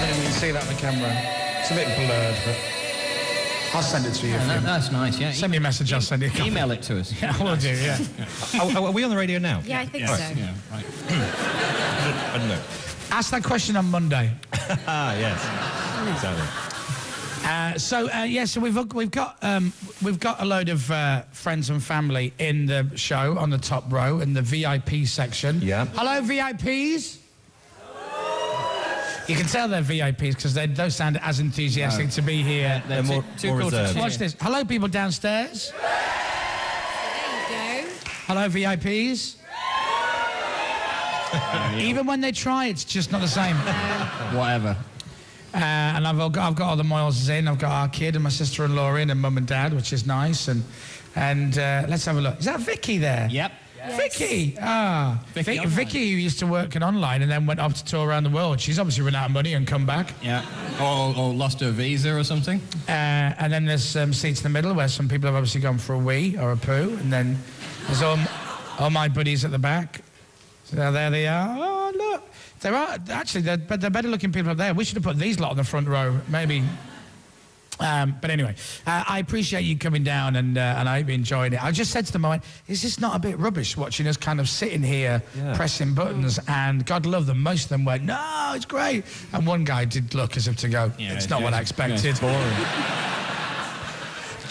think you can see that on the camera. It's a bit blurred, but I'll send it to you. Yeah, that's nice, yeah. Send me a message, I'll send you a copy. Email it to us. Yeah, I will do, yeah. Are we on the radio now? Yeah, I think so. Yeah, right. I don't know. Ask that question on Monday. Yes. Exactly. So we've got a load of friends and family in the show on the top row in the VIP section. Yeah. Hello, VIPs. You can tell they're VIPs because they don't sound as enthusiastic to be here. They're more reserved. Watch this. Hello, people downstairs. There you go. Hello, VIPs. Even when they try, it's just not the same. Whatever. And I've got all the Moyles in. I've got our kid and my sister-in-law in, and mum and dad, which is nice. And let's have a look. Is that Vicky there? Yep. Yes. Vicky! Vicky, who used to work in online and then went off to tour around the world. She's obviously run out of money and come back. Yeah. Or lost her visa or something. And then there's seats in the middle where some people have obviously gone for a wee or a poo. And then there's all my buddies at the back. So there they are. Oh, look. There are, actually, they're better looking people up there. We should have put these lot on the front row, maybe. But anyway, I appreciate you coming down and I hope you enjoyed it. I just said to them, I went, is this not a bit rubbish watching us kind of sitting here pressing buttons? And God love them, most of them went, no, it's great. And one guy did look as if to go, it's not what I expected. It's boring.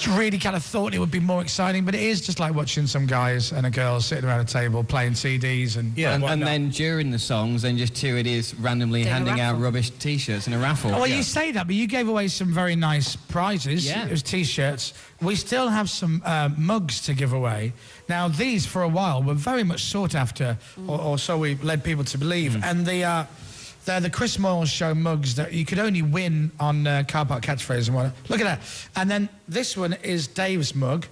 Really kind of thought it would be more exciting, but it is just like watching some guys and a girl sitting around a table playing CDs and and then during the songs, then just two idiots randomly handing out rubbish T-shirts in a raffle. Oh, well, you say that, but you gave away some very nice prizes. Yeah. It was T-shirts. We still have some mugs to give away. Now, these, for a while, were very much sought after, or so we led people to believe, and they're the Chris Moyles Show mugs that you could only win on Car Park Catchphrase and whatnot. Look at that. And then this one is Dave's mug,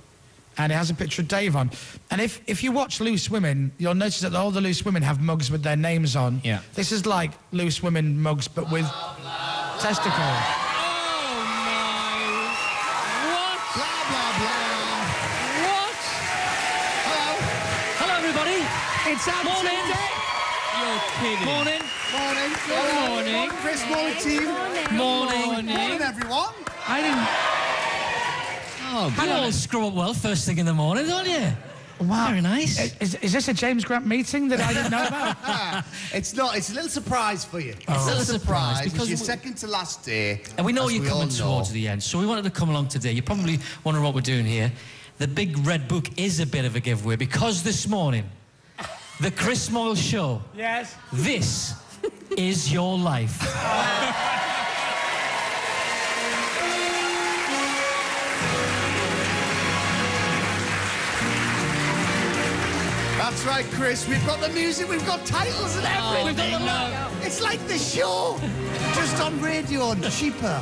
and it has a picture of Dave on. And if you watch Loose Women, you'll notice that all the Loose Women have mugs with their names on. Yeah. This is like Loose Women mugs, but with testicles. Oh, my. What? Blah, blah, blah. What? Hello. Hello, everybody. It's Morning. You're kidding. Morning. Morning. Good morning. Chris, morning team. Morning. Morning, everyone. I didn't... Oh, you all screw up well first thing in the morning, don't you? Wow. Very nice. Is this a James Grant meeting that I didn't know about? It's not. It's a little surprise for you. It's a little surprise because because it's your second to last day. And we know as you're we all coming know. towards the end, so we wanted to come along today. You're probably wondering what we're doing here. The big red book is a bit of a giveaway because this morning, the Chris Moyles Show. Yes. This is your life. That's right, Chris. We've got the music, we've got titles and everything. We've got the logo. It's like the show, just on radio and cheaper.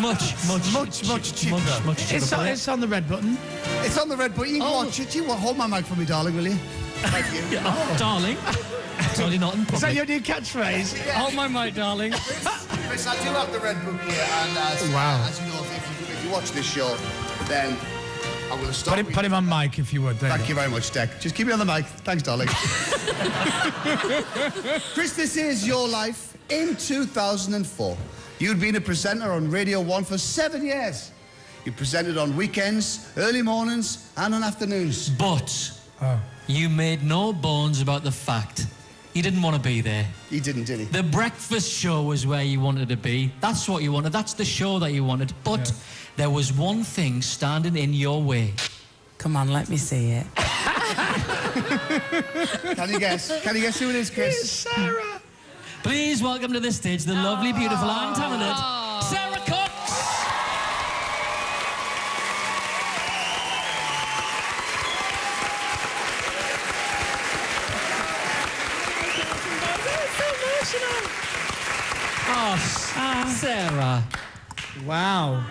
Much cheaper. Much cheaper. It's on the red button. It's on the red button. You can watch it. You hold my mic for me, darling, will you? Thank you. Oh, darling. Totally not in public. Is that your new catchphrase? Hold my mic, darling. Chris, I do have the red book here, and as you know, if you watch this show, then I will stop. Put him on mic if you would. Thank you very much, Deck. Just keep me on the mic. Thanks, darling. Chris, this is your life. In 2004, you'd been a presenter on Radio 1 for 7 years. You presented on weekends, early mornings, and on afternoons. But you made no bones about the fact you didn't want to be there. He didn't, did he? The breakfast show was where you wanted to be. That's what you wanted. That's the show that you wanted. But there was one thing standing in your way. Come on, let me see it. Can you guess? Can you guess who it is, Chris? It's Sarah. Please welcome to the stage the lovely, beautiful, and talented Sarah Cox. Oh, Sarah. Wow.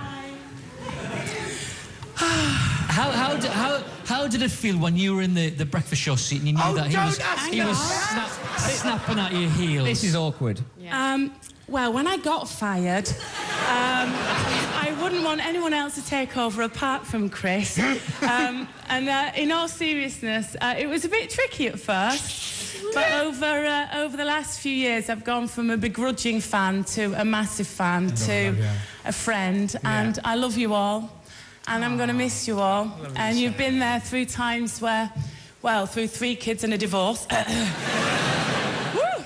How did it feel when you were in the breakfast show seat and you knew that he was snapping at your heels? This is awkward. Well, when I got fired, I wouldn't want anyone else to take over apart from Chris. And in all seriousness, it was a bit tricky at first. But over the last few years, I've gone from a begrudging fan to a massive fan to a friend, and I love you all, and I'm going to miss you all. And you've been there through times where, well, through 3 kids and a divorce. Woo!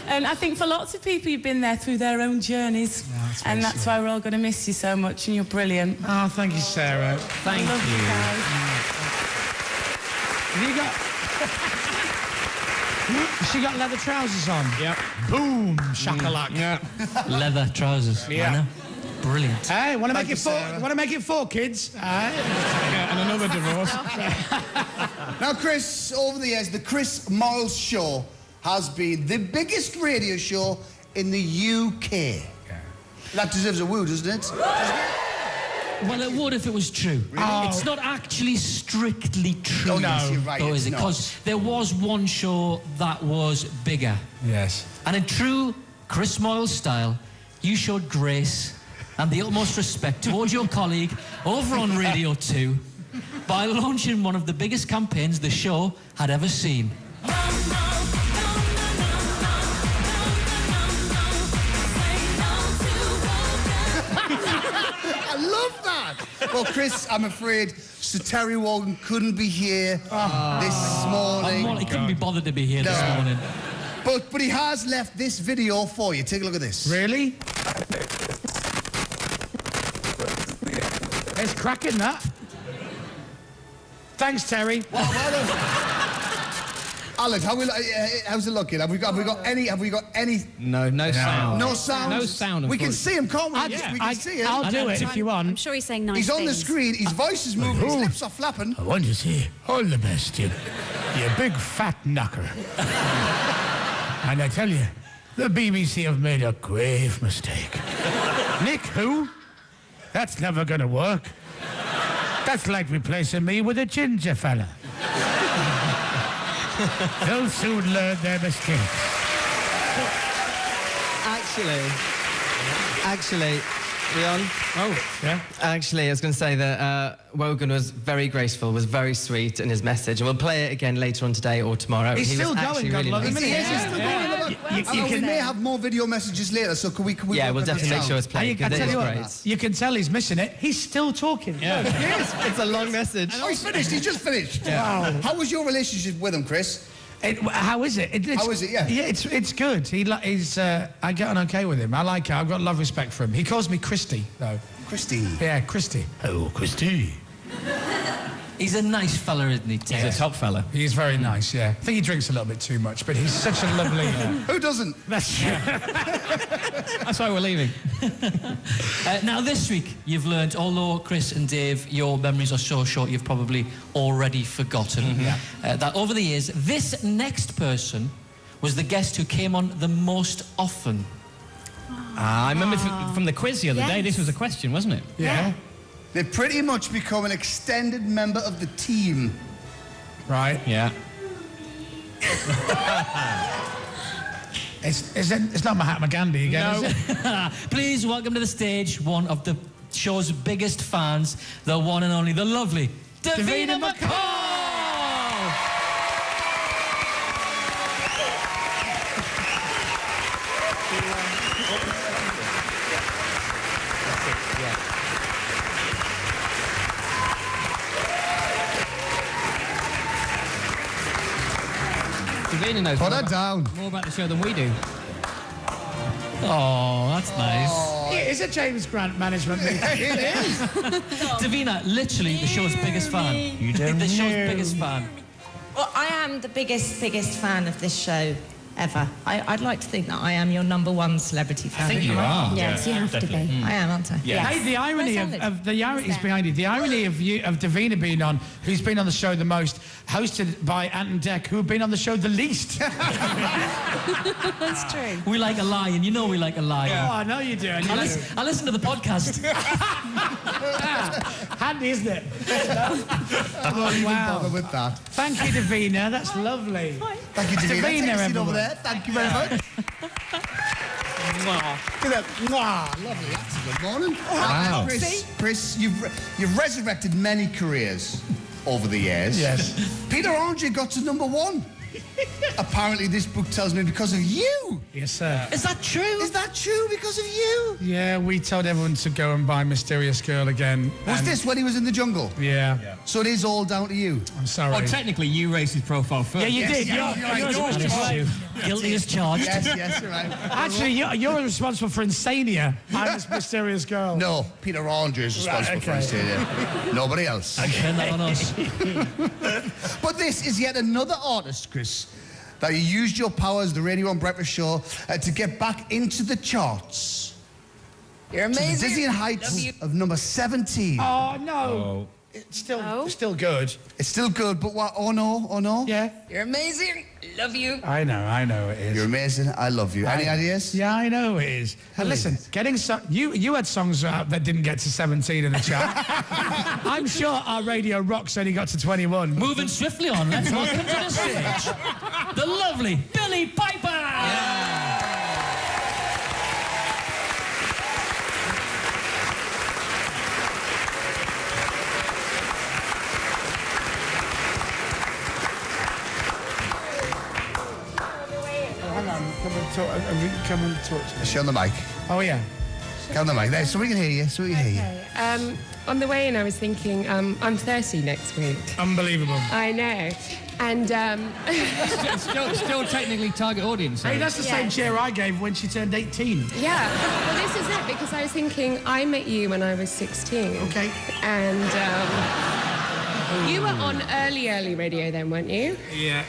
And I think for lots of people, you've been there through their own journeys. And that's why we're all going to miss you so much, and you're brilliant. Oh, thank you, Sarah. Thank you. Guys. Have you got... She got leather trousers on? Yep. Boom, shakalaka. Yeah. Leather trousers. Yeah. Brilliant. Hey, want to make you, it 4? Sarah. Want to make it 4 kids? Yeah, and another divorce. Now, Chris, over the years, the Chris Moyles Show has been the biggest radio show in the UK. Yeah. That deserves a woo, doesn't it? Well, it would if it was true. Oh. It's not actually strictly true. Oh, no. You're right, though, it's is it? not. Because there was one show that was bigger. Yes. And in true Chris Moyles style, you showed grace and the utmost respect towards your colleague over on Radio 2 by launching one of the biggest campaigns the show had ever seen. I love that! Well, Chris, I'm afraid Sir Terry Wogan couldn't be here this morning. He couldn't be bothered to be here this morning. But he has left this video for you. Take a look at this. Really? It's cracking, that. Thanks, Terry. Alex, how's it looking? Have we got any? No sound. No sound. No sound. We can see him, can't we? Yeah. We can see him. I'll do it if you I'm want. sure he's saying nice He's on the things. screen. His voice is moving. His lips are flapping. I want to say all the best, you big fat knocker. And I tell you, the BBC have made a grave mistake. Nick who? That's never going to work. That's like replacing me with a ginger fella. They'll soon learn their mistakes. Actually, Leon. Oh, yeah? Actually, I was going to say that Wogan was very graceful, was very sweet in his message, and we'll play it again later on today or tomorrow. He's He was still actually going, God really love him. nice. He is, he's still going. We may have more video messages later, so can we Yeah, work we'll on the definitely make sound? sure it's played, I because tell it is you great. what, you can tell he's missing it. He's still talking. Yeah. Yes. It's a long message. Oh, he's finished. He's just finished. Wow. How was your relationship with him, Chris? How is it? How is it, yeah? Yeah, it's good. He's I get on okay with him. I like it. I've got love, respect for him. He calls me Christy, though. Christy. Yeah, Christy. Oh, Christy. He's a nice fella, isn't he, Ted? He's a top fella. He's very nice, yeah. I think he drinks a little bit too much, but he's such a lovely... Who doesn't? That's true. That's why we're leaving. Now, this week, you've learned, although Chris and Dave, your memories are so short, you've probably already forgotten that over the years, this next person was the guest who came on the most often. I remember from the quiz the other day, this was a question, wasn't it? Yeah. They've pretty much become an extended member of the team. Right. Yeah. It's not Mahatma Gandhi again, is it? Please welcome to the stage one of the show's biggest fans, the one and only, the lovely Davina McCall! Davina knows Put her down. more about the show than we do. Oh, that's nice. It is a James Grant management meeting. It is. Davina, literally the show's biggest fan. You don't The show's know. biggest fan. Well, I am the biggest fan of this show ever. I'd like to think that I am your #1 celebrity fan. I think you are. Yes, you have to be. I am, aren't I? Yeah. Hey, the irony Where's of the irony is there? behind it. The irony of Davina being on, who's been on the show the most, hosted by Ant and Dec, who have been on the show the least. That's true. We like a lie, and you know we like a lie. Oh, I know you do. And you I listen to the podcast. handy, isn't it? I won't even bother with that. Thank you, Davina. That's lovely. Thank you, Davina. Davina, Take a seat everyone. over there. Thank you very much. Look at that. Mwah. Lovely. That's a good morning. Wow. Chris, you've resurrected many careers over the years. Yes. Peter Andre got to #1. Apparently, this book tells me because of you. Yes, sir. Is that true? Is that true because of you? Yeah, we told everyone to go and buy Mysterious Girl again. Was this when he was in the jungle? Yeah. So it is all down to you. I'm sorry. Oh, technically, you raised his profile first. Yeah, you Yes, did. yes, You're guilty as charged. Yes, you're right. Actually, you're responsible for Insania. I'm this Mysterious Girl. No, Peter Andre is responsible for Insania. Nobody else. Turn that on us. But this is yet another artist, Chris, that you used your powers, the Radio 1 Breakfast Show, to get back into the charts. You're amazing. To the dizzying heights of number 17. Oh, no. It's still good. It's still good, but what? Oh, no. Oh, no. Yeah. You're amazing. Love you. I know it is. You're amazing. I love you. Any ideas? Yeah, I know it is. And listen, getting you had songs out that didn't get to 17 in the chart. I'm sure our Radio Rocks only got to 21. Moving swiftly on, let's welcome to the stage the lovely Billie Piper. Come and talk to me. Show on the mic. Oh, yeah. Come on the mic. There, so we can hear you. So we can hear you. On the way in, I was thinking, I'm 30 next week. Unbelievable. I know. And, still technically target audience. Hey, that's the same cheer I gave when she turned 18. yeah. Well, this is it, because I was thinking, I met you when I was 16. Okay. And, you were on early radio then, weren't you? Yeah.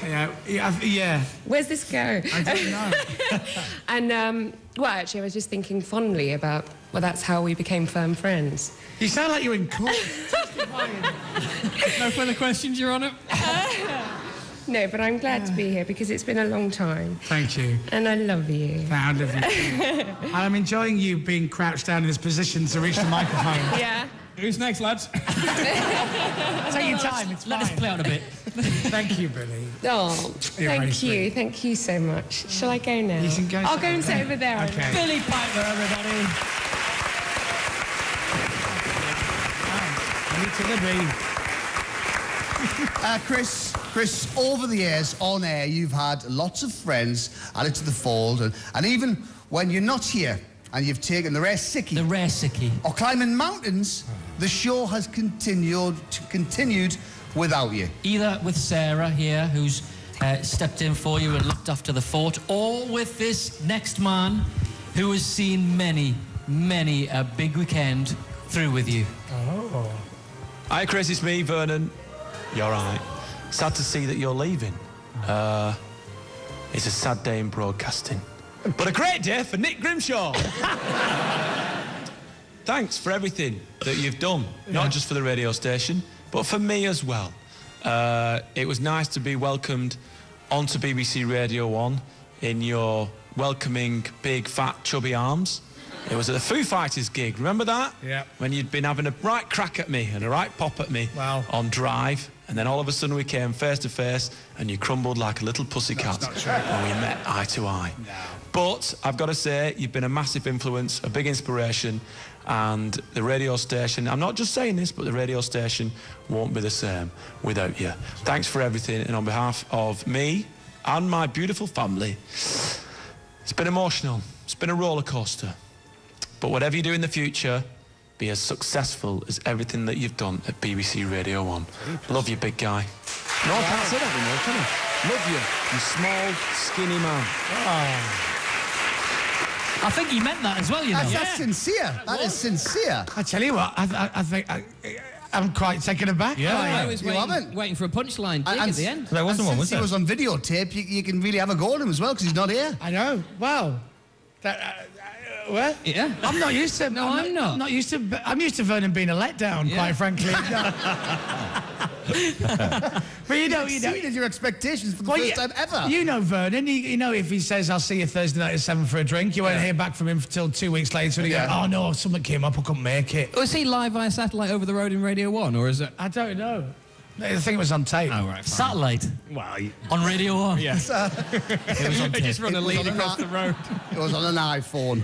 Where's this go? I don't know. And, well, actually, I was just thinking fondly about, well, that's how we became firm friends. You sound like you're in court. No further questions, Your Honour? No, but I'm glad to be here because it's been a long time. Thank you. And I love you. I love you too. I'm enjoying you being crouched down in this position to reach the microphone. Yeah. Who's next, lads? Take your time, it's Let us play out a bit. Thank you, Billie. Oh, You're very thank you. sweet. Thank you so much. Shall I go now? You can go. I'll go and sit over there. Okay. Billie Piper, everybody. To the beat. Chris, over the years, on air, you've had lots of friends added to the fold, and even when you're not here, and you've taken the rare sickie. The rare sickie. Or climbing mountains, the show has continued without you. Either with Sarah here, who's stepped in for you and looked after the fort, or with this next man who has seen many a big weekend through with you. Oh. Hi, Chris, it's me, Vernon. You're right. Sad to see that you're leaving. It's a sad day in broadcasting. But a great day for Nick Grimshaw. Thanks for everything that you've done, not just for the radio station, but for me as well. It was nice to be welcomed onto BBC Radio 1 in your welcoming, big, fat, chubby arms. It was at the Foo Fighters gig, remember that? Yeah. When you'd been having a right crack at me and a right pop at me on Drive, and then all of a sudden we came face to face and you crumbled like a little pussycat. That's not true. And we met eye to eye. No. But I've got to say, you've been a massive influence, a big inspiration, and the radio station, I'm not just saying this, but the radio station won't be the same without you. Thanks for everything, and on behalf of me and my beautiful family, it's been emotional, it's been a roller coaster. But whatever you do in the future, be as successful as everything that you've done at BBC Radio 1. Love you, big guy. No, I can't say that anymore, can I? Love you, you small, skinny man. Oh. I think he meant that as well, you know. That's sincere. That is sincere. I tell you what, I think I'm quite taken aback. Yeah, I was You haven't. waiting for a punchline at the end. There wasn't one, was Since he there? was on videotape, you can really have a go at him as well, because he's not here. I know. Well, well, Yeah. I'm not used to. No, I'm not. Not used to. I'm used to Vernon being a letdown, quite frankly. But you know, Exceeded your expectations for the first time ever. You know Vernon. You know if he says I'll see you Thursday night at 7 for a drink, you won't hear back from him until 2 weeks later. And he goes, oh no, something came up, I couldn't make it. Was he live via satellite over the road in Radio 1, or is it? I don't know. I think it was on tape. Oh, right. Fine. Satellite. Well, On Radio 1. yeah. It was on tape. Just run a lead across the road. It was on an iPhone.